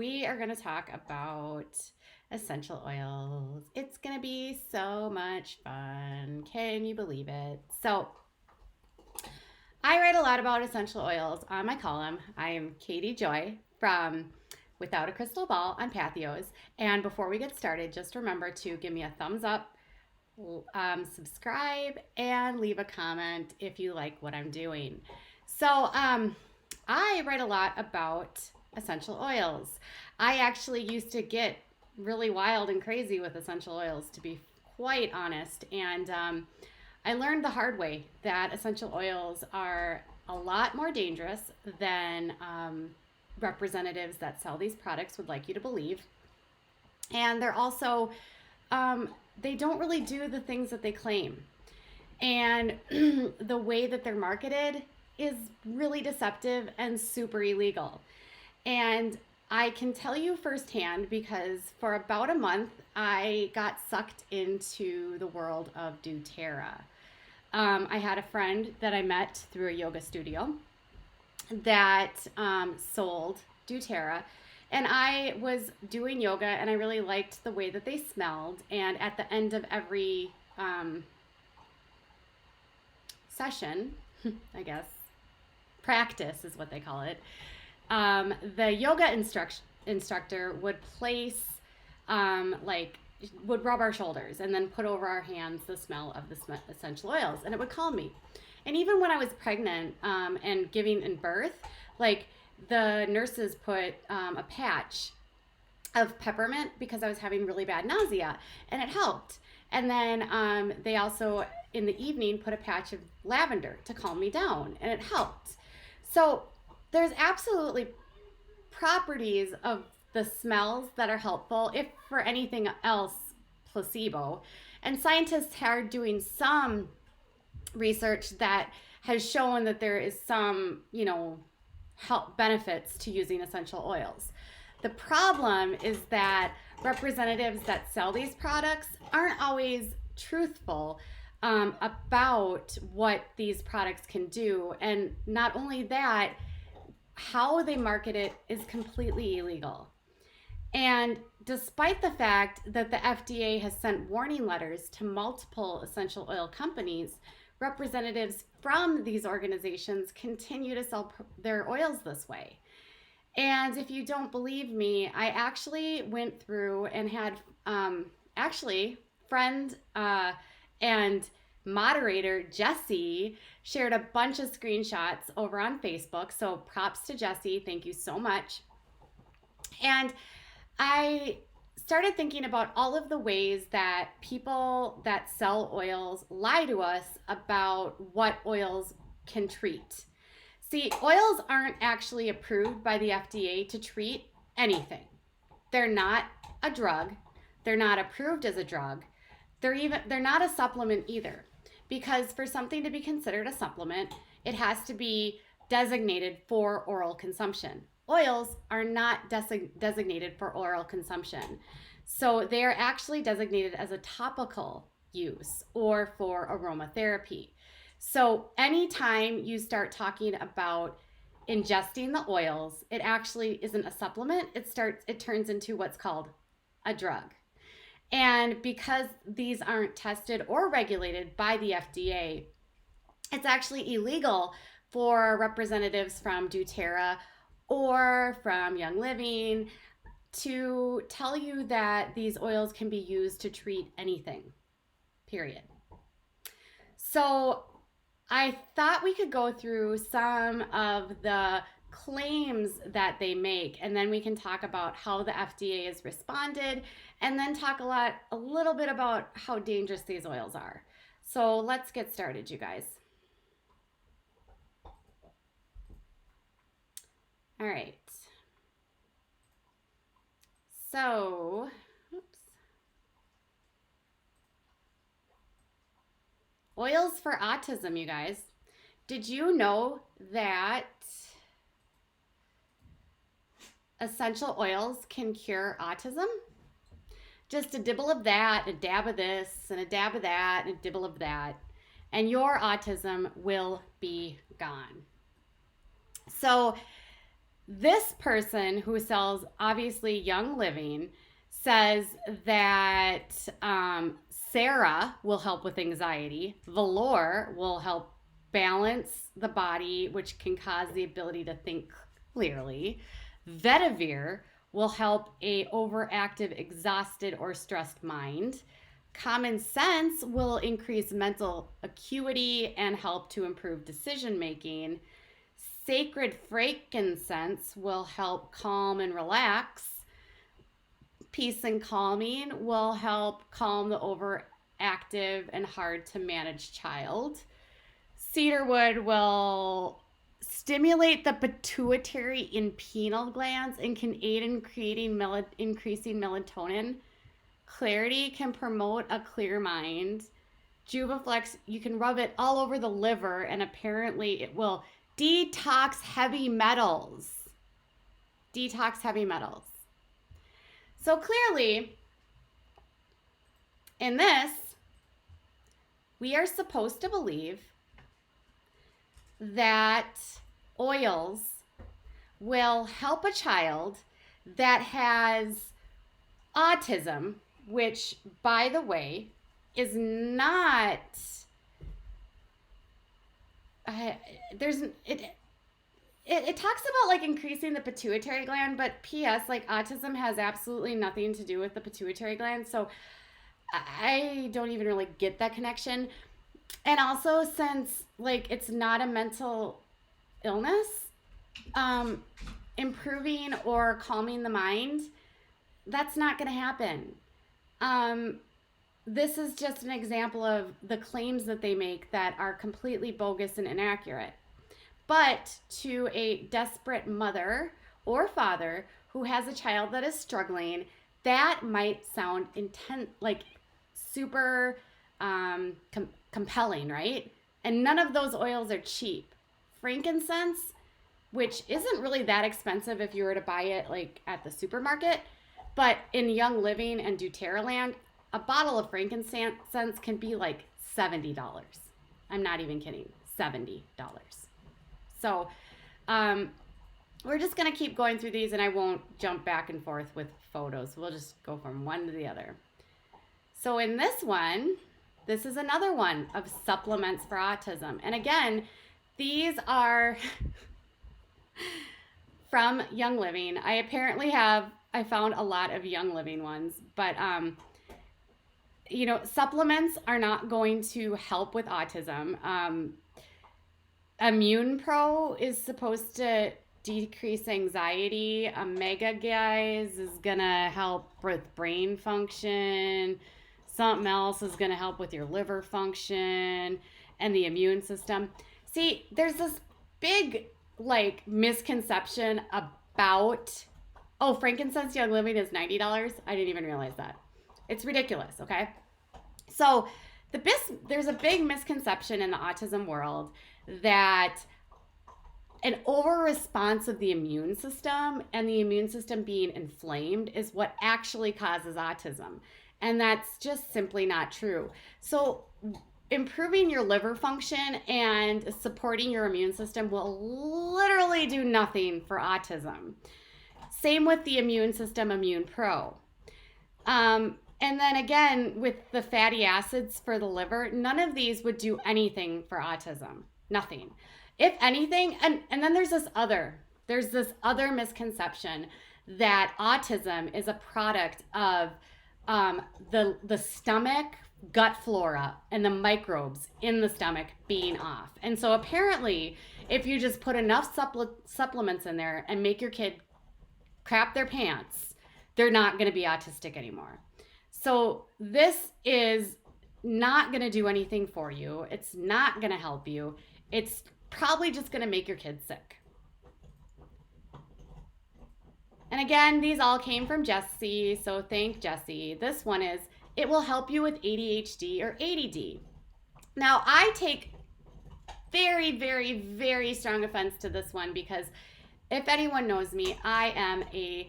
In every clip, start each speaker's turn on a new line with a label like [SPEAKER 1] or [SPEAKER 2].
[SPEAKER 1] We are going to talk about essential oils. It's going to be so much fun. Can you believe it? So, I write a lot about essential oils on my column. I am Katie Joy from Without a Crystal Ball on Pathios. And before we get started, just remember to give me a thumbs up, subscribe, and leave a comment if you like what I'm doing. So, I write a lot about essential oils. I actually used to get really wild and crazy with essential oils, to be quite honest. And I learned the hard way that essential oils are a lot more dangerous than representatives that sell these products would like you to believe. And they're also, they don't really do the things that they claim. And the way that they're marketed is really deceptive and super illegal. And I can tell you firsthand because for about a month, I got sucked into the world of doTERRA. I had a friend that I met through a yoga studio that sold doTERRA. And I was doing yoga and I really liked the way that they smelled. And at the end of every session, I guess, practice is what they call it, the yoga instructor would place, would rub our shoulders and then put over our hands the smell of the essential oils, and it would calm me. And even when I was pregnant and giving in birth, the nurses put a patch of peppermint because I was having really bad nausea, and it helped. And then they also, in the evening, put a patch of lavender to calm me down, and it helped. So there's absolutely properties of the smells that are helpful, if for anything else, placebo. And scientists are doing some research that has shown that there is some, health benefits to using essential oils. The problem is that representatives that sell these products aren't always truthful about what these products can do. And not only that, how they market it is completely illegal. And despite the fact that the FDA has sent warning letters to multiple essential oil companies, representatives from these organizations continue to sell their oils this way. And if you don't believe me, I actually went through and had friend and moderator Jessie shared a bunch of screenshots over on Facebook. So props to Jessie. Thank you so much. And I started thinking about all of the ways that people that sell oils lie to us about what oils can treat. See, oils aren't actually approved by the FDA to treat anything. They're not a drug. They're not approved as a drug. They're not a supplement either. Because for something to be considered a supplement, it has to be designated for oral consumption. Oils are not designated for oral consumption. So they are actually designated as a topical use or for aromatherapy. So anytime you start talking about ingesting the oils, it actually isn't a supplement. It turns into what's called a drug. And because these aren't tested or regulated by the FDA, it's actually illegal for representatives from doTERRA or from Young Living to tell you that these oils can be used to treat anything, period. So I thought we could go through some of the claims that they make, and then we can talk about how the FDA has responded, and then talk a little bit about how dangerous these oils are. So let's get started, you guys. All right. So, oils for autism, you guys. Did you know that essential oils can cure autism? Just a dibble of that, a dab of this, and a dab of that, and a dibble of that, and your autism will be gone. So this person who sells obviously Young Living says that Sarah will help with anxiety. Velour will help balance the body, which can cause the ability to think clearly. Vetiver will help a overactive, exhausted, or stressed mind. Common Sense will increase mental acuity and help to improve decision making. Sacred Frankincense will help calm and relax. Peace and Calming will help calm the overactive and hard to manage child. Cedarwood will stimulate the pituitary and pineal glands and can aid in increasing melatonin. Clarity can promote a clear mind. Juvaflex, you can rub it all over the liver, and apparently it will detox heavy metals. Detox heavy metals. So clearly, in this, we are supposed to believe that oils will help a child that has autism, which, by the way, is not it talks about like increasing the pituitary gland, but PS, like, autism has absolutely nothing to do with the pituitary gland, so I don't even really get that connection. And also, since like it's not a mental illness, improving or calming the mind, that's not going to happen. This is just an example of the claims that they make that are completely bogus and inaccurate. But to a desperate mother or father who has a child that is struggling, that might sound like super compelling, right? And none of those oils are cheap. Frankincense, which isn't really that expensive if you were to buy it like at the supermarket, but in Young Living and DoTERRA land, a bottle of frankincense can be like $70. I'm not even kidding, $70. So we're just going to keep going through these, and I won't jump back and forth with photos. We'll just go from one to the other. So in this one, this is another one of supplements for autism. And again, these are from Young Living. I found a lot of Young Living ones, but supplements are not going to help with autism. Immune Pro is supposed to decrease anxiety. Omega Guys is gonna help with brain function. Something else is gonna help with your liver function and the immune system. See, there's this big like misconception about, frankincense Young Living is $90. I didn't even realize that. It's ridiculous, okay? So there's a big misconception in the autism world that an over-response of the immune system and the immune system being inflamed is what actually causes autism. And that's just simply not true. So improving your liver function and supporting your immune system will literally do nothing for autism. Same with the immune system, Immune Pro. And then again, with the fatty acids for the liver, none of these would do anything for autism. Nothing. If anything, and then there's this other misconception that autism is a product of the stomach gut flora and the microbes in the stomach being off. And so apparently, if you just put enough supplements in there and make your kid crap their pants, they're not going to be autistic anymore. So this is not going to do anything for you. It's not going to help you. It's probably just going to make your kid sick. And again, these all came from Jessie, so thank Jessie. This one is, it will help you with ADHD or ADD. Now, I take very, very, very strong offense to this one because if anyone knows me, I am a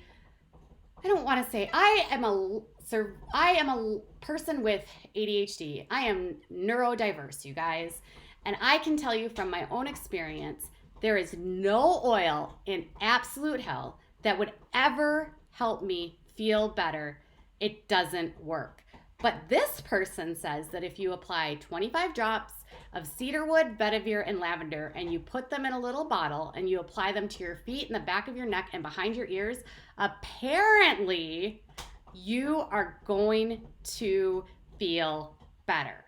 [SPEAKER 1] person with ADHD. I am neurodiverse, you guys. And I can tell you from my own experience, There is no oil in absolute hell that would ever help me feel better. It doesn't work. But this person says that if you apply 25 drops of cedarwood, vetiver, and lavender, and you put them in a little bottle and you apply them to your feet and the back of your neck and behind your ears, apparently you are going to feel better.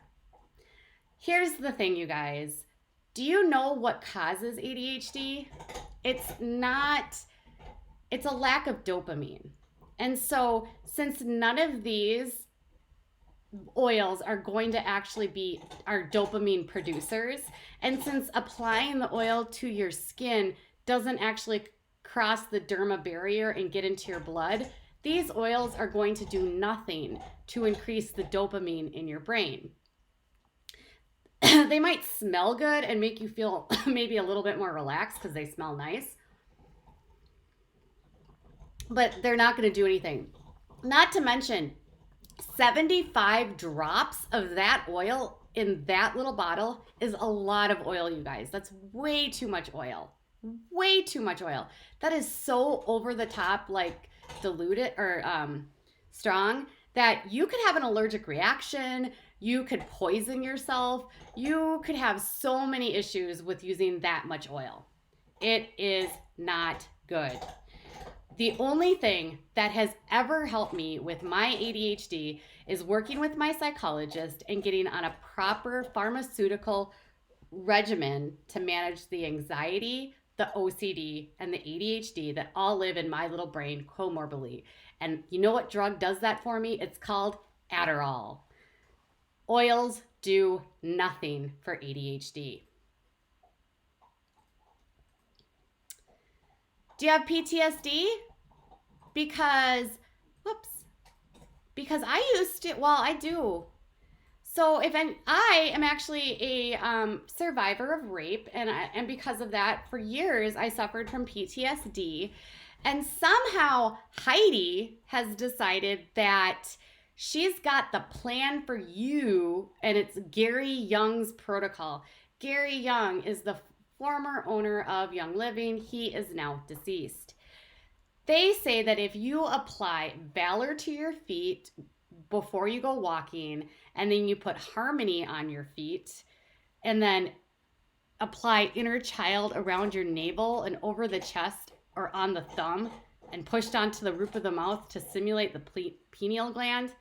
[SPEAKER 1] Here's the thing, you guys. Do you know what causes ADHD? It's a lack of dopamine. And so since none of these oils are going to actually be our dopamine producers, and since applying the oil to your skin doesn't actually cross the derma barrier and get into your blood, these oils are going to do nothing to increase the dopamine in your brain. They might smell good and make you feel maybe a little bit more relaxed because they smell nice, but they're not going to do anything. Not to mention, 75 drops of that oil in that little bottle is a lot of oil, you guys. That's way too much oil. Way too much oil. That is so over the top, like diluted or strong, that you could have an allergic reaction. You could poison yourself. You could have so many issues with using that much oil. It is not good. The only thing that has ever helped me with my ADHD is working with my psychologist and getting on a proper pharmaceutical regimen to manage the anxiety, the OCD, and the ADHD that all live in my little brain comorbidly. And you know what drug does that for me? It's called Adderall. Oils do nothing for ADHD. Do you have PTSD? Because I used to, well, I do. So I am actually a survivor of rape, and because of that, for years, I suffered from PTSD. And somehow Heidi has decided that she's got the plan for you, and it's Gary Young's protocol. Gary Young is the former owner of Young Living. He is now deceased. They say that if you apply Valor to your feet before you go walking, and then you put Harmony on your feet, and then apply Inner Child around your navel and over the chest or on the thumb, and pushed onto the roof of the mouth to simulate the pineal gland,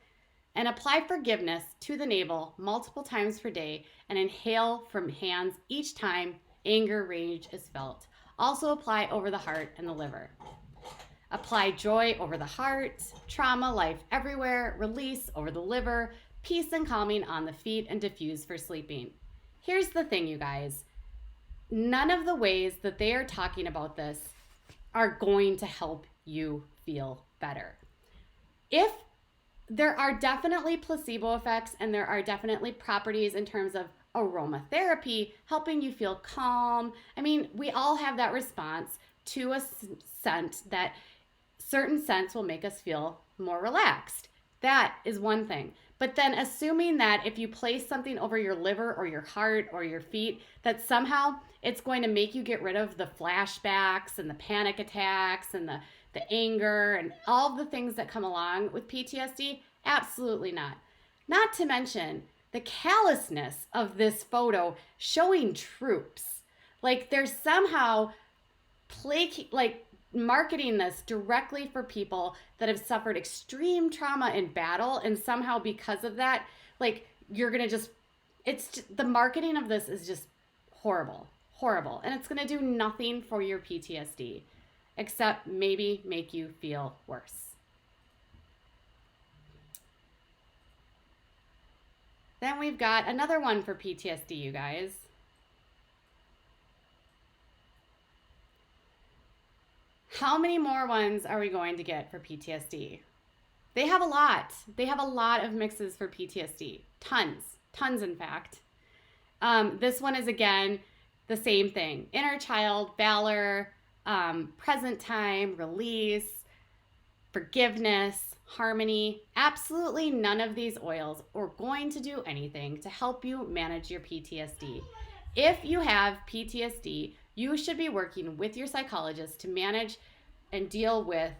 [SPEAKER 1] and apply Forgiveness to the navel multiple times per day, and inhale from hands each time anger, rage is felt. Also apply over the heart and the liver. Apply Joy over the heart, Trauma, Life Everywhere, Release over the liver, Peace and Calming on the feet, and Diffuse for sleeping. Here's the thing, you guys. None of the ways that they are talking about this are going to help you feel better. If there are definitely placebo effects, and there are definitely properties in terms of aromatherapy helping you feel calm. I mean, we all have that response to a scent, that certain scents will make us feel more relaxed. That is one thing. But then assuming that if you place something over your liver or your heart or your feet, that somehow it's going to make you get rid of the flashbacks and the panic attacks and the anger and all the things that come along with PTSD, absolutely not. Not to mention the callousness of this photo showing troops. Like they're somehow marketing this directly for people that have suffered extreme trauma in battle, and somehow because of that, like you're gonna the marketing of this is just horrible, and it's gonna do nothing for your PTSD except maybe make you feel worse. Then we've got another one for PTSD, you guys. How many more ones are we going to get for PTSD? They have a lot. They have a lot of mixes for PTSD. Tons in fact. This one is again the same thing. Inner Child, Valor, Present Time, Release, Forgiveness, Harmony. Absolutely none of these oils are going to do anything to help you manage your PTSD. If you have PTSD, You should be working with your psychologist to manage and deal with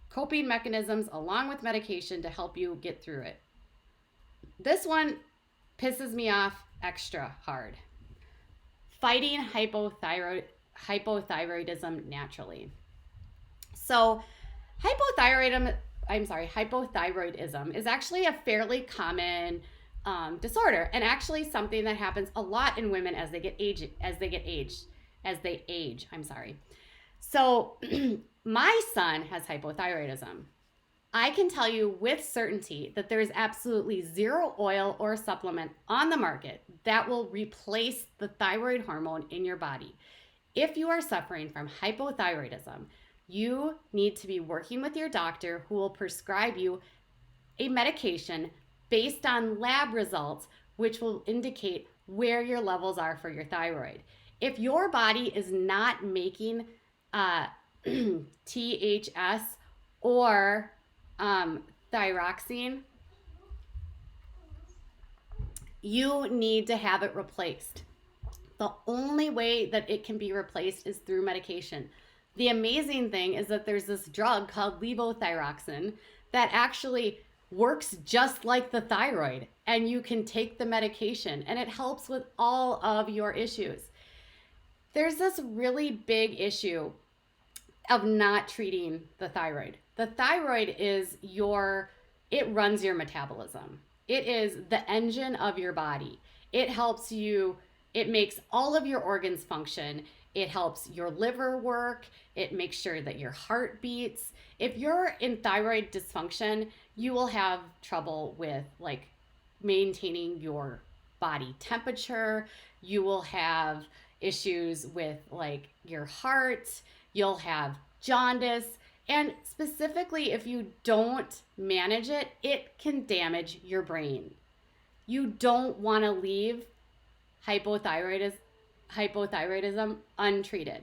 [SPEAKER 1] coping mechanisms along with medication to help you get through it. This one pisses me off extra hard. Fighting hypothyroidism naturally. So, hypothyroidism is actually a fairly common disorder, and actually something that happens a lot in women as they age. I'm sorry. So, my son has hypothyroidism. I can tell you with certainty that there is absolutely zero oil or supplement on the market that will replace the thyroid hormone in your body. If you are suffering from hypothyroidism, you need to be working with your doctor who will prescribe you a medication based on lab results, which will indicate where your levels are for your thyroid. If your body is not making THS or thyroxine, you need to have it replaced. The only way that it can be replaced is through medication. The amazing thing is that there's this drug called levothyroxine that actually works just like the thyroid, and you can take the medication and it helps with all of your issues. There's this really big issue of not treating the thyroid. The thyroid is it runs your metabolism. It is the engine of your body. It helps you, it makes all of your organs function. It helps your liver work. It makes sure that your heart beats. If you're in thyroid dysfunction, you will have trouble with like maintaining your body temperature. You will have issues with like your heart. You'll have jaundice. And specifically, if you don't manage it, it can damage your brain. You don't want to leave hypothyroidism untreated.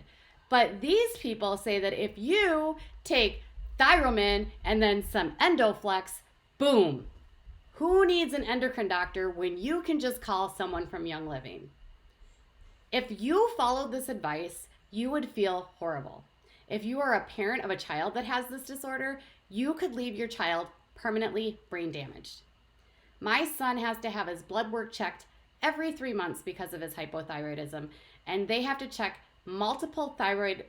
[SPEAKER 1] But these people say that if you take Thyromin and then some Endoflex, boom. Who needs an endocrine doctor when you can just call someone from Young Living? If you followed this advice, you would feel horrible. If you are a parent of a child that has this disorder, you could leave your child permanently brain damaged. My son has to have his blood work checked every 3 months because of his hypothyroidism, and they have to check multiple thyroid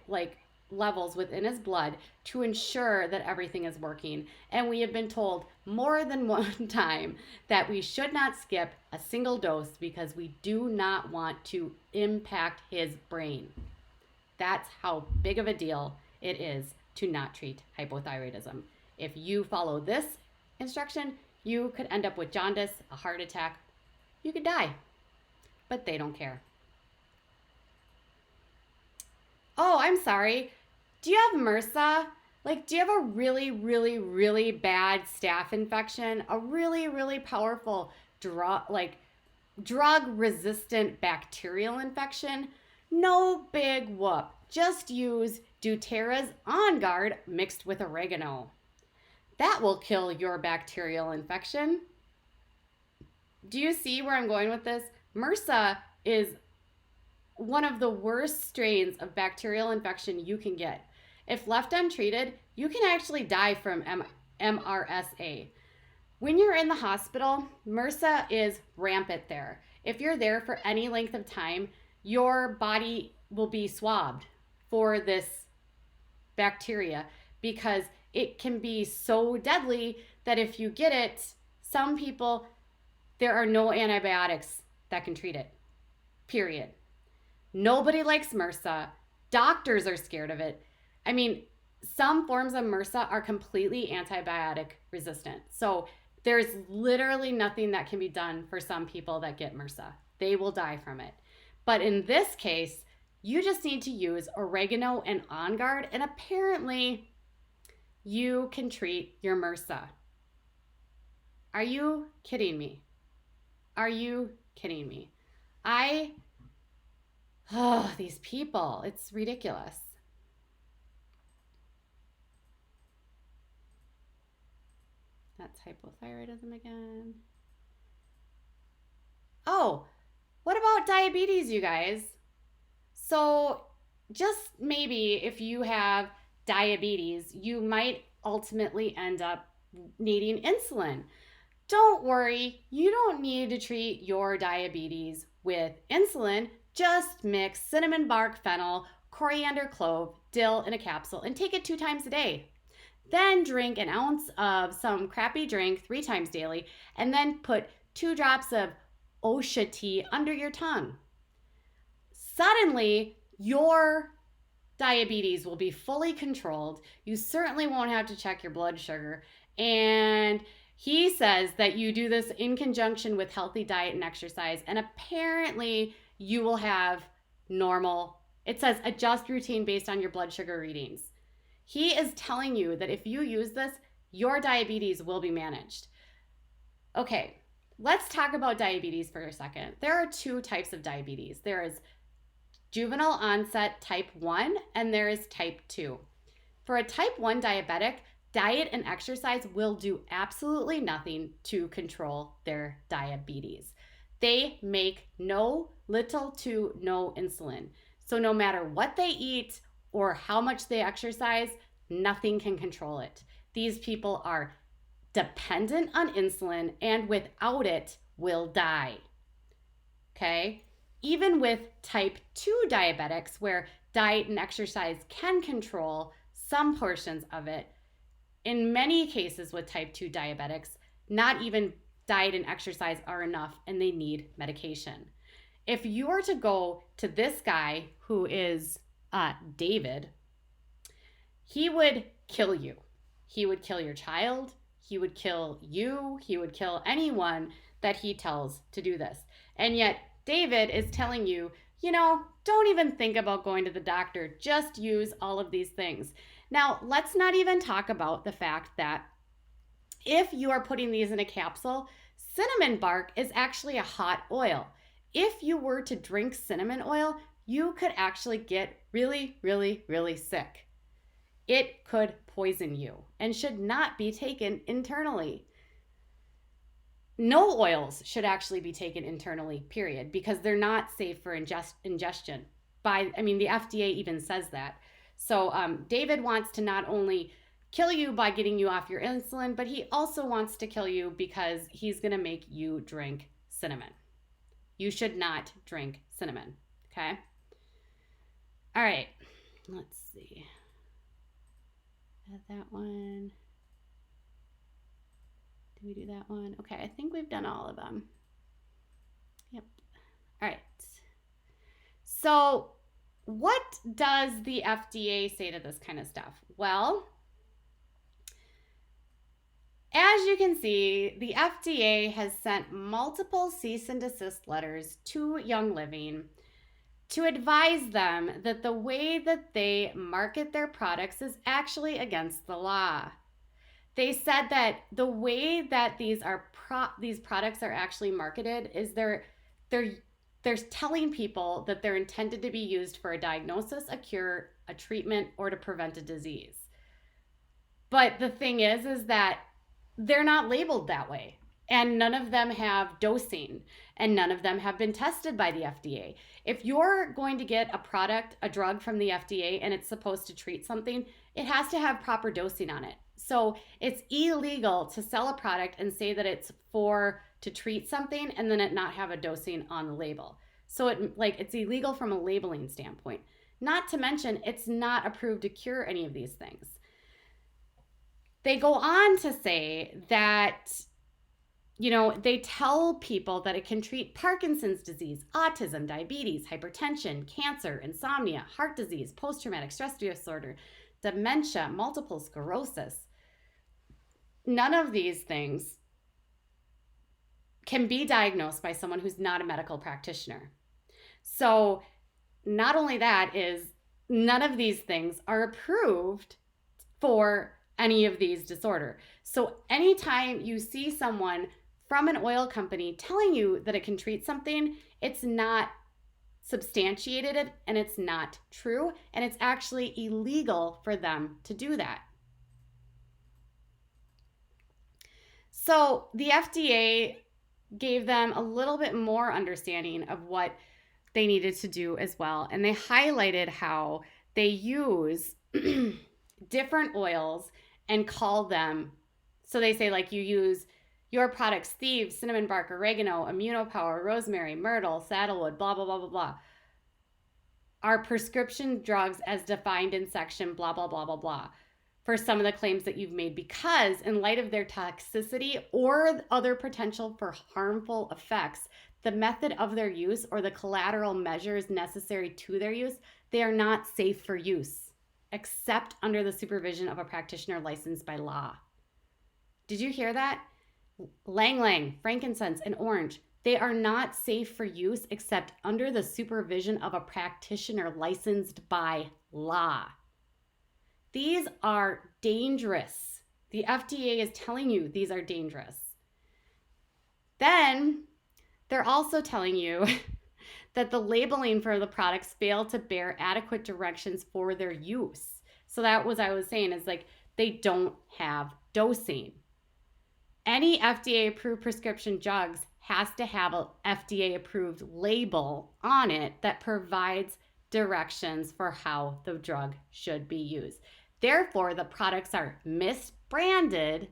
[SPEAKER 1] levels within his blood to ensure that everything is working. And we have been told more than one time that we should not skip a single dose because we do not want to impact his brain. That's how big of a deal it is to not treat hypothyroidism. If you follow this instruction, you could end up with jaundice, a heart attack. You could die, but they don't care. Oh, I'm sorry. Do you have MRSA? Do you have a really, really, really bad staph infection? A really, really powerful drug-resistant bacterial infection? No big whoop. Just use DoTERRA's On Guard mixed with oregano. That will kill your bacterial infection. Do you see where I'm going with this? MRSA is one of the worst strains of bacterial infection you can get. If left untreated, you can actually die from MRSA. When you're in the hospital, MRSA is rampant there. If you're there for any length of time, your body will be swabbed for this bacteria because it can be so deadly that if you get it, some people, there are no antibiotics that can treat it, period. Nobody likes MRSA. Doctors are scared of it. I mean, some forms of MRSA are completely antibiotic resistant. So there's literally nothing that can be done for some people that get MRSA. They will die from it. But in this case, you just need to use oregano and On Guard, and apparently you can treat your MRSA. Are you kidding me? Are you kidding me? These people, it's ridiculous. That's hypothyroidism again. Oh, what about diabetes, you guys? So just maybe if you have diabetes, you might ultimately end up needing insulin. Don't worry, you don't need to treat your diabetes with insulin. Just mix cinnamon bark, fennel, coriander, clove, dill in a capsule and take it 2 times a day. Then drink an ounce of some crappy drink 3 times daily, and then put 2 drops of Osha tea under your tongue. Suddenly, your diabetes will be fully controlled. You certainly won't have to check your blood sugar. And he says that you do this in conjunction with healthy diet and exercise. And apparently, you will have normal, it says adjust routine based on your blood sugar readings. He is telling you that if you use this, your diabetes will be managed. Okay, let's talk about diabetes for a second. There are 2 types of diabetes. There is juvenile onset type 1 and there is type 2. For a type 1 diabetic, diet and exercise will do absolutely nothing to control their diabetes. They make little to no insulin. So no matter what they eat or how much they exercise, nothing can control it. These people are dependent on insulin and without it will die. Okay? Even with type 2 diabetics, where diet and exercise can control some portions of it, in many cases with type 2 diabetics, not even diet and exercise are enough and they need medication. If you were to go to this guy who is David, he would kill you. He would kill your child. He would kill you. He would kill anyone that he tells to do this. And yet David is telling you, don't even think about going to the doctor. Just use all of these things. Now, let's not even talk about the fact that if you are putting these in a capsule, cinnamon bark is actually a hot oil. If you were to drink cinnamon oil, you could actually get really, really, really sick. It could poison you and should not be taken internally. No oils should actually be taken internally, period, because they're not safe for ingestion. The FDA even says that. So David wants to not only kill you by getting you off your insulin, but he also wants to kill you because he's going to make you drink cinnamon. You should not drink cinnamon, okay? All right, let's see. Add that one. Did we do that one? Okay, I think we've done all of them. Yep. All right. So what does the FDA say to this kind of stuff? Well, as you can see, the FDA has sent multiple cease and desist letters to Young Living to advise them that the way that they market their products is actually against the law. They said that the way that these products are actually marketed is they're telling people that they're intended to be used for a diagnosis, a cure, a treatment, or to prevent a disease. But the thing is that they're not labeled that way. And none of them have dosing, and none of them have been tested by the FDA. If you're going to get a drug from the FDA, and it's supposed to treat something, it has to have proper dosing on it. So it's illegal to sell a product and say that it's to treat something and then it not have a dosing on the label. So it's illegal from a labeling standpoint. Not to mention, it's not approved to cure any of these things. They go on to say that, they tell people that it can treat Parkinson's disease, autism, diabetes, hypertension, cancer, insomnia, heart disease, post-traumatic stress disorder, dementia, multiple sclerosis. None of these things can be diagnosed by someone who's not a medical practitioner. So not only that is none of these things are approved for any of these disorders. So anytime you see someone from an oil company telling you that it can treat something, it's not substantiated and it's not true, and it's actually illegal for them to do that. So the FDA gave them a little bit more understanding of what they needed to do as well. And they highlighted how they use different oils and call them. So they say, like, you use your products, thieves, cinnamon bark, oregano, immunopower, rosemary, myrtle, saddlewood, blah, blah, blah, blah, blah, are prescription drugs as defined in section blah, blah, blah, blah, blah, for some of the claims that you've made, because in light of their toxicity or other potential for harmful effects, the method of their use or the collateral measures necessary to their use, they are not safe for use, except under the supervision of a practitioner licensed by law. Did you hear that? Lang Lang, frankincense, and orange, they are not safe for use except under the supervision of a practitioner licensed by law. These are dangerous. The FDA is telling you these are dangerous. Then they're also telling you that the labeling for the products fail to bear adequate directions for their use. So that was, I was saying, is like they don't have dosing. Any FDA-approved prescription drugs has to have an FDA-approved label on it that provides directions for how the drug should be used. Therefore, the products are misbranded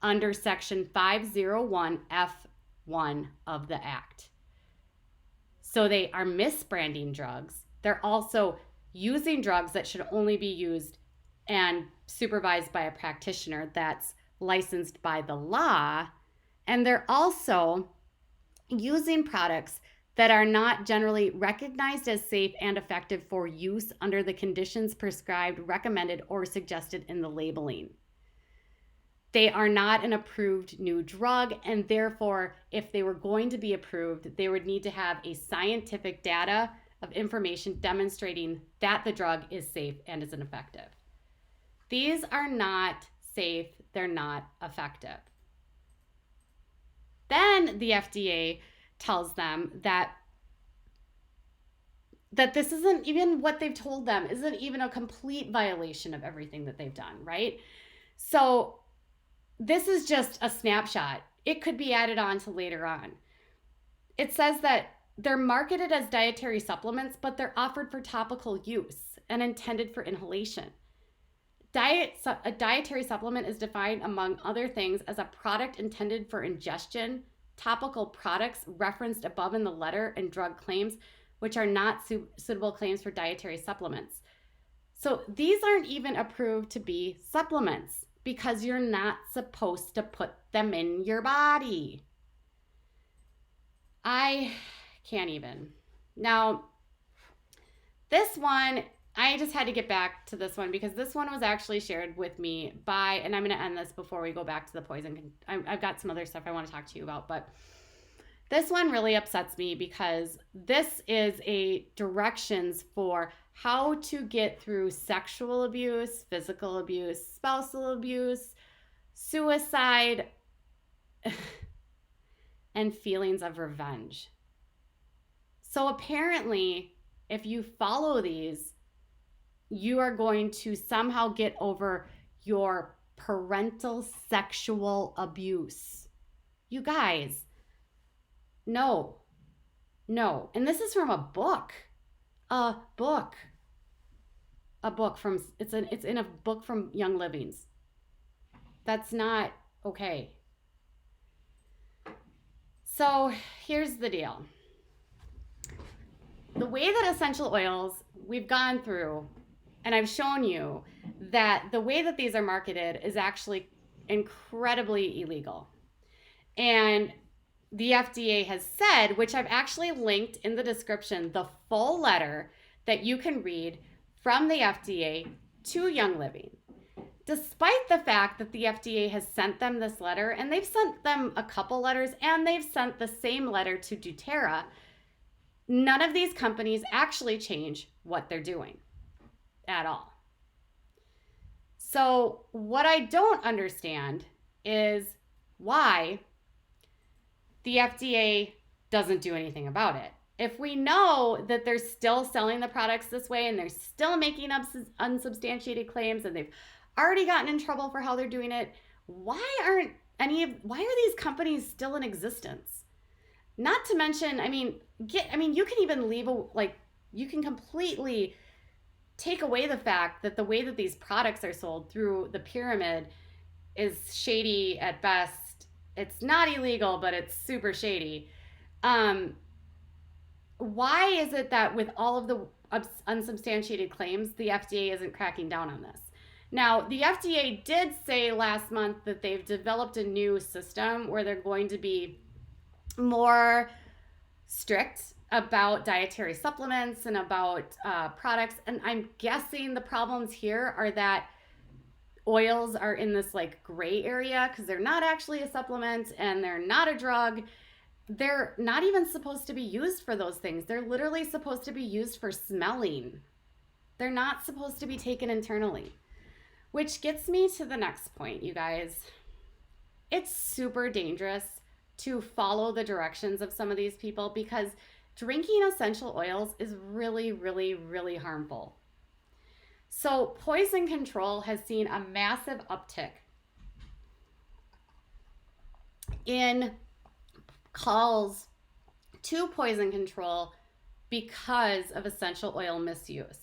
[SPEAKER 1] under Section 501F1 of the Act. So they are misbranding drugs. They're also using drugs that should only be used and supervised by a practitioner that's licensed by the law. And they're also using products that are not generally recognized as safe and effective for use under the conditions prescribed, recommended, or suggested in the labeling. They are not an approved new drug, and therefore, if they were going to be approved, they would need to have a scientific data of information demonstrating that the drug is safe and is effective. These are not safe, they're not effective. Then the FDA tells them that this isn't even what they've told them, isn't even a complete violation of everything that they've done, right? So this is just a snapshot. It could be added on to later on. It says that they're marketed as dietary supplements, but they're offered for topical use and intended for inhalation. A dietary supplement is defined, among other things, as a product intended for ingestion. Topical products referenced above in the letter and drug claims, which are not suitable claims for dietary supplements. So these aren't even approved to be supplements because you're not supposed to put them in your body. I can't even. Now, this one, I just had to get back to this one because this one was actually shared with me by, and I'm going to end this before we go back to the poison. I've got some other stuff I want to talk to you about, but this one really upsets me because this is a directions for how to get through sexual abuse, physical abuse, spousal abuse, suicide, and feelings of revenge. So apparently, if you follow these, you are going to somehow get over your parental sexual abuse. You guys, no. And this is from a book. It's in a book from Young Living's. That's not okay. So here's the deal. The way that essential oils, we've gone through, and I've shown you that the way that these are marketed is actually incredibly illegal. And the FDA has said, which I've actually linked in the description, the full letter that you can read from the FDA to Young Living. Despite the fact that the FDA has sent them this letter, and they've sent them a couple letters, and they've sent the same letter to DoTERRA, none of these companies actually change what they're doing at all. So what I don't understand is why the FDA doesn't do anything about it. If we know that they're still selling the products this way and they're still making unsubstantiated claims and they've already gotten in trouble for how they're doing it, why are these companies still in existence? Not to mention, you can even you can completely take away the fact that the way that these products are sold through the pyramid is shady at best. It's not illegal, but it's super shady. Um, why is it that with all of the unsubstantiated claims, the FDA isn't cracking down on this? Now, the FDA did say last month that they've developed a new system where they're going to be more strict about dietary supplements and about products. And I'm guessing the problems here are that oils are in this like gray area because they're not actually a supplement and they're not a drug. They're not even supposed to be used for those things. They're literally supposed to be used for smelling. They're not supposed to be taken internally. Which gets me to the next point, you guys. It's super dangerous to follow the directions of some of these people because drinking essential oils is really, really, really harmful. So poison control has seen a massive uptick in calls to poison control because of essential oil misuse.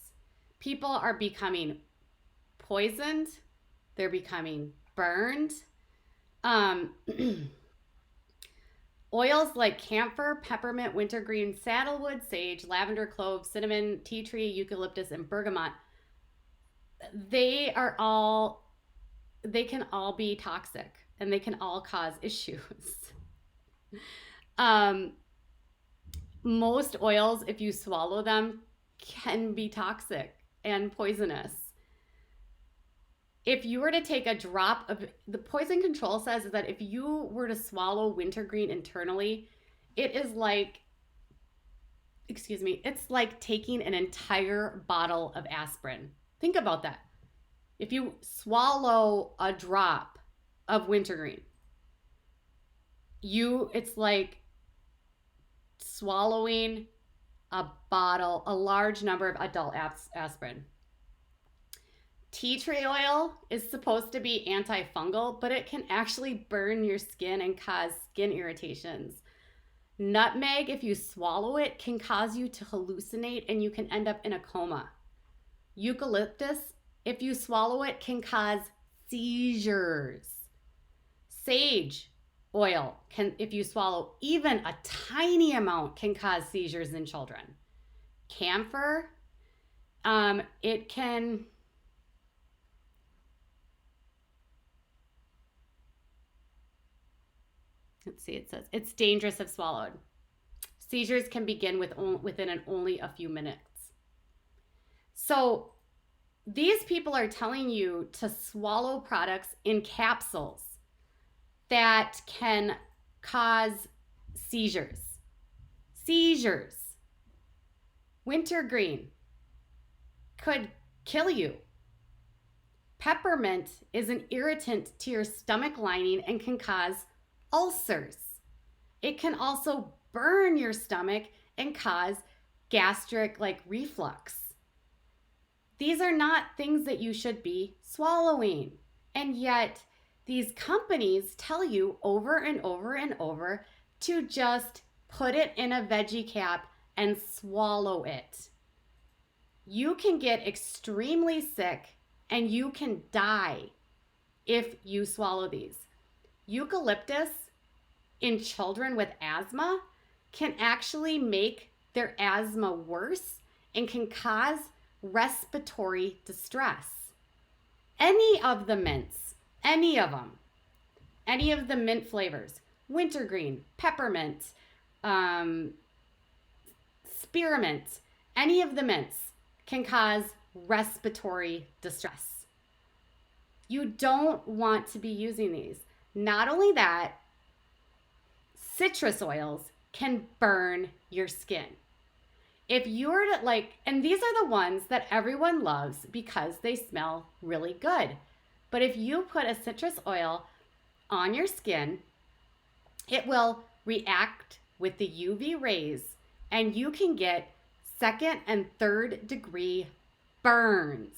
[SPEAKER 1] People are becoming poisoned, they're becoming burned. Oils like camphor, peppermint, wintergreen, sandalwood, sage, lavender, clove, cinnamon, tea tree, eucalyptus, and bergamot, they can all be toxic and they can all cause issues. Most oils, if you swallow them, can be toxic and poisonous. If you were to take a drop of the poison control says that if you were to swallow wintergreen internally, it's like taking an entire bottle of aspirin. Think about that. If you swallow a drop of wintergreen, it's like swallowing a large number of adult aspirin. Tea tree oil is supposed to be antifungal, but it can actually burn your skin and cause skin irritations. Nutmeg, if you swallow it, can cause you to hallucinate and you can end up in a coma. Eucalyptus, if you swallow it, can cause seizures. Sage oil, if you swallow even a tiny amount, can cause seizures in children. Camphor, it can... Let's see, it says it's dangerous if swallowed. Seizures can begin within only a few minutes. So these people are telling you to swallow products in capsules that can cause seizures. Wintergreen could kill you. Peppermint is an irritant to your stomach lining and can cause ulcers. It can also burn your stomach and cause gastric reflux. These are not things that you should be swallowing. And yet these companies tell you over and over and over to just put it in a veggie cap and swallow it. You can get extremely sick and you can die if you swallow these. Eucalyptus in children with asthma can actually make their asthma worse and can cause respiratory distress. Any of the mints, any of the mint flavors, wintergreen, peppermint, spearmint, any of the mints can cause respiratory distress. You don't want to be using these. Not only that, citrus oils can burn your skin. If you were to and these are the ones that everyone loves because they smell really good. But if you put a citrus oil on your skin, it will react with the UV rays and you can get 2nd and 3rd degree burns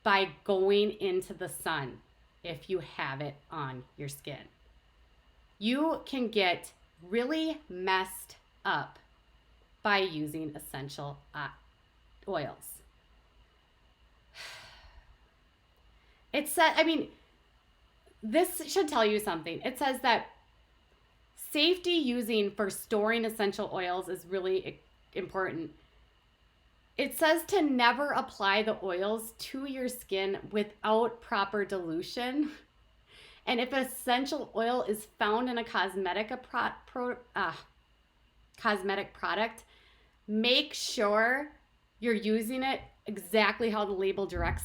[SPEAKER 1] by going into the sun if you have it on your skin. You can get really messed up by using essential oils. It said, this should tell you something. It says that safety using for storing essential oils is really important. It says to never apply the oils to your skin without proper dilution. And if essential oil is found in a cosmetic product, make sure you're using it exactly how the label directs.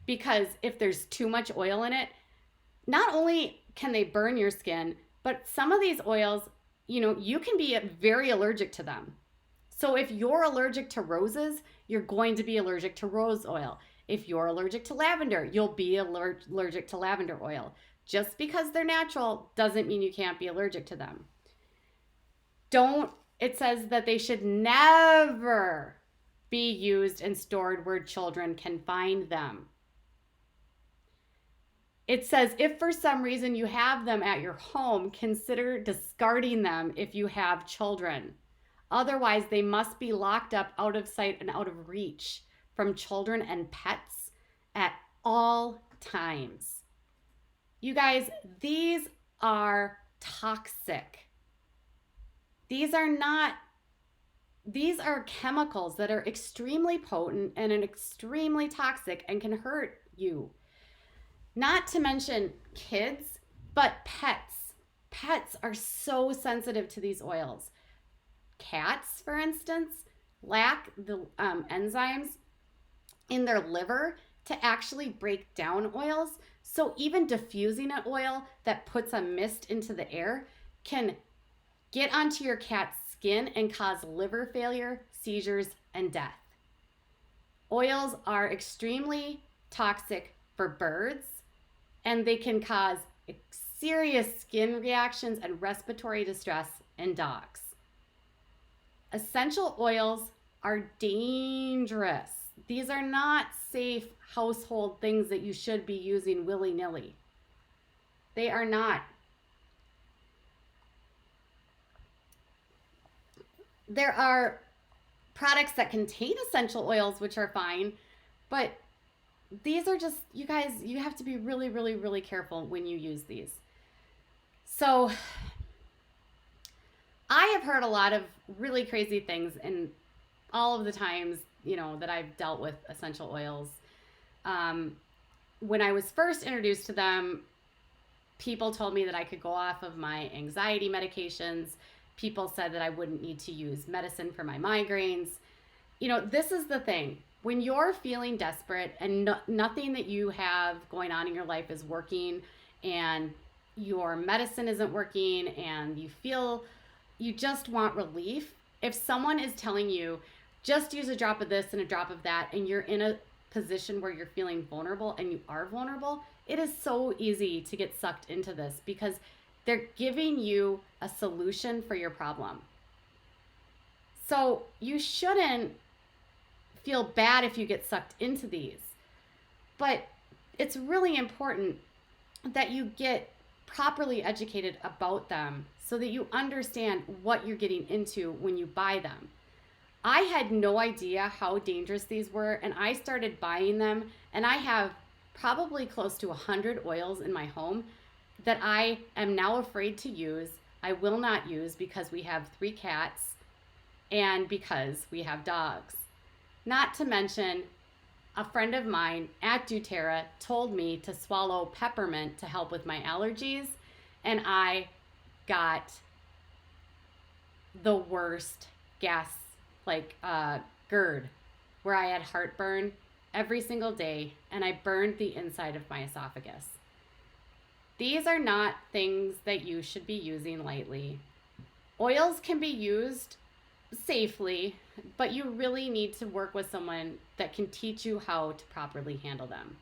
[SPEAKER 1] Because if there's too much oil in it, not only can they burn your skin, but some of these oils, you can be very allergic to them. So if you're allergic to roses, you're going to be allergic to rose oil. If you're allergic to lavender, you'll be allergic to lavender oil. Just because they're natural doesn't mean you can't be allergic to them. It says that they should never be used and stored where children can find them. It says if for some reason you have them at your home, consider discarding them if you have children. Otherwise, they must be locked up out of sight and out of reach from children and pets at all times. You guys, these are toxic. These are chemicals that are extremely potent and extremely toxic and can hurt you. Not to mention kids, but pets. Pets are so sensitive to these oils. Cats, for instance, lack the enzymes in their liver to actually break down oils. So even diffusing an oil that puts a mist into the air can get onto your cat's skin and cause liver failure, seizures, and death. Oils are extremely toxic for birds, and they can cause serious skin reactions and respiratory distress in dogs. Essential oils are dangerous. These are not safe household things that you should be using willy-nilly. They are not. There are products that contain essential oils, which are fine, but these are just, you guys, you have to be really, really, really careful when you use these. So I have heard a lot of really crazy things in all of the times, that I've dealt with essential oils. When I was first introduced to them, people told me that I could go off of my anxiety medications. People said that I wouldn't need to use medicine for my migraines. This is the thing. When you're feeling desperate and nothing that you have going on in your life is working, and your medicine isn't working, and you just want relief, if someone is telling you, just use a drop of this and a drop of that, and you're in a position where you're feeling vulnerable, and you are vulnerable, it is so easy to get sucked into this because they're giving you a solution for your problem. So you shouldn't feel bad if you get sucked into these. But it's really important that you get properly educated about them so that you understand what you're getting into when you buy them. I had no idea how dangerous these were, and I started buying them, and I have probably close to 100 oils in my home that I am now afraid to use. I will not use because we have 3 cats and because we have dogs. Not to mention, a friend of mine at DoTERRA told me to swallow peppermint to help with my allergies, and I got the worst GERD, where I had heartburn every single day, and I burned the inside of my esophagus. These are not things that you should be using lightly. Oils can be used safely, but you really need to work with someone that can teach you how to properly handle them.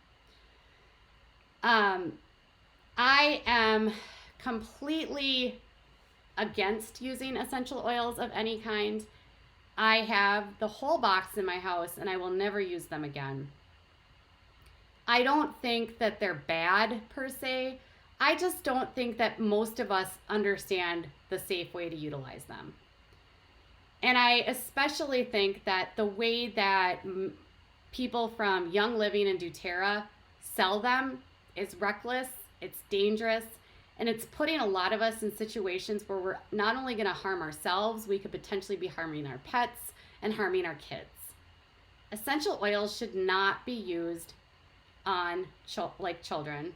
[SPEAKER 1] I am completely against using essential oils of any kind. I have the whole box in my house, and I will never use them again. I don't think that they're bad per se. I just don't think that most of us understand the safe way to utilize them. And I especially think that the way that people from Young Living and doTERRA sell them is reckless, it's dangerous, and it's putting a lot of us in situations where we're not only going to harm ourselves, we could potentially be harming our pets and harming our kids. Essential oils should not be used on children.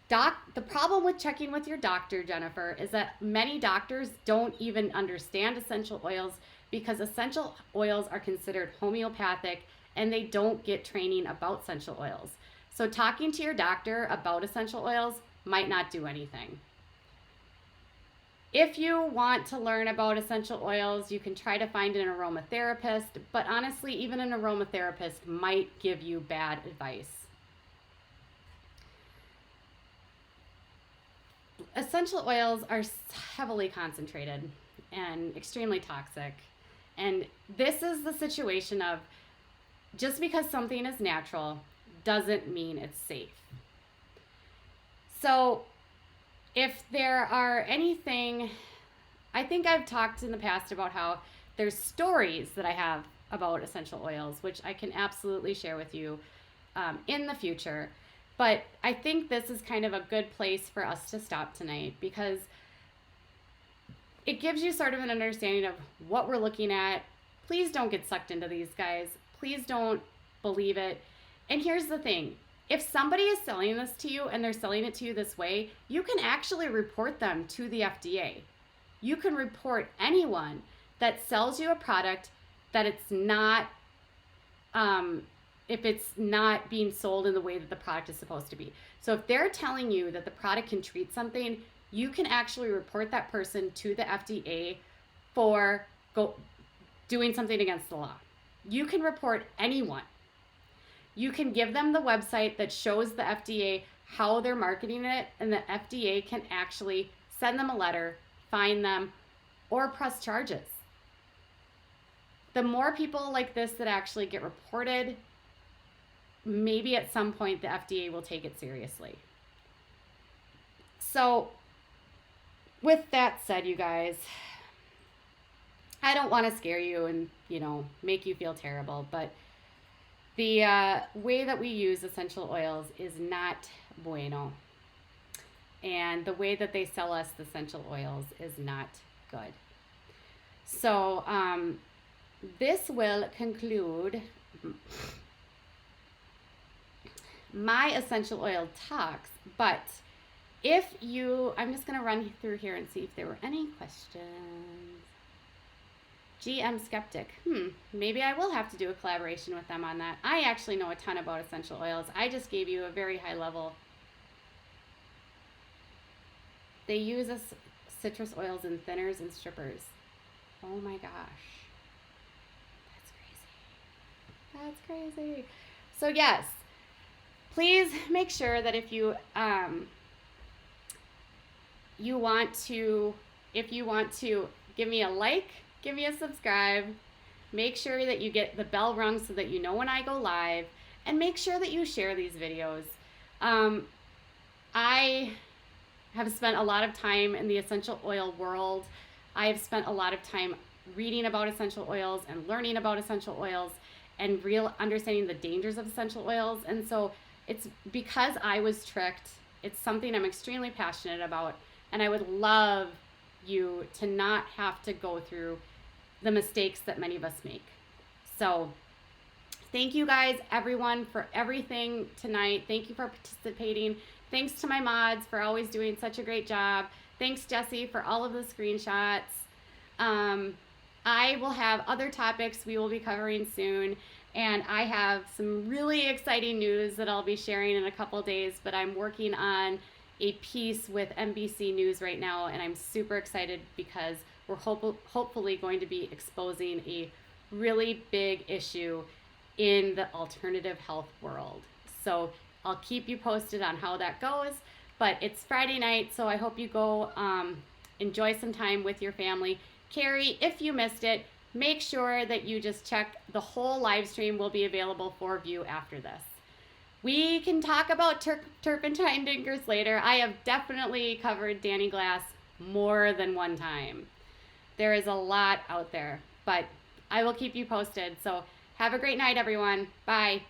[SPEAKER 1] The problem with checking with your doctor, Jennifer, is that many doctors don't even understand essential oils because essential oils are considered homeopathic and they don't get training about essential oils. So talking to your doctor about essential oils might not do anything. If you want to learn about essential oils, you can try to find an aromatherapist, but honestly, even an aromatherapist might give you bad advice. Essential oils are heavily concentrated and extremely toxic. And this is the situation of just because something is natural doesn't mean it's safe. So if there are anything, I think I've talked in the past about how there's stories that I have about essential oils, which I can absolutely share with you in the future. But I think this is kind of a good place for us to stop tonight because it gives you sort of an understanding of what we're looking at. Please don't get sucked into these guys. Please don't believe it. And here's the thing. If somebody is selling this to you and they're selling it to you this way, you can actually report them to the FDA. You can report anyone that sells you a product that it's not, if it's not being sold in the way that the product is supposed to be. So if they're telling you that the product can treat something, you can actually report that person to the FDA for doing something against the law. You can report anyone. You can give them the website that shows the FDA how they're marketing it, and the FDA can actually send them a letter, fine them, or press charges. The more people like this that actually get reported, maybe at some point the FDA will take it seriously. So with that said, you guys, I don't want to scare you and, make you feel terrible, but the way that we use essential oils is not bueno. And the way that they sell us the essential oils is not good. So this will conclude my essential oil talks, but I'm just going to run through here and see if there were any questions. GM Skeptic. Maybe I will have to do a collaboration with them on that. I actually know a ton about essential oils. I just gave you a very high level. They use citrus oils in thinners and strippers. Oh my gosh. That's crazy. So yes, please make sure that if you want to give me a like, give me a subscribe, make sure that you get the bell rung so that you know when I go live, and make sure that you share these videos. I have spent a lot of time in the essential oil world. I have spent a lot of time reading about essential oils and learning about essential oils and understanding the dangers of essential oils. And so it's because I was tricked. It's something I'm extremely passionate about, and I would love you to not have to go through the mistakes that many of us make. So thank you guys, everyone, for everything tonight. Thank you for participating. Thanks to my mods for always doing such a great job. Thanks, Jesse, for all of the screenshots. I will have other topics we will be covering soon, and I have some really exciting news that I'll be sharing in a couple days, but I'm working on a piece with NBC News right now, and I'm super excited because we're hopefully going to be exposing a really big issue in the alternative health world. So I'll keep you posted on how that goes, but it's Friday night, so I hope you go enjoy some time with your family. Carrie, if you missed it, make sure that you just check the whole live stream will be available for view after this. We can talk about turpentine dinkers later. I have definitely covered Danny Glass more than one time. There is a lot out there, but I will keep you posted. So have a great night, everyone. Bye.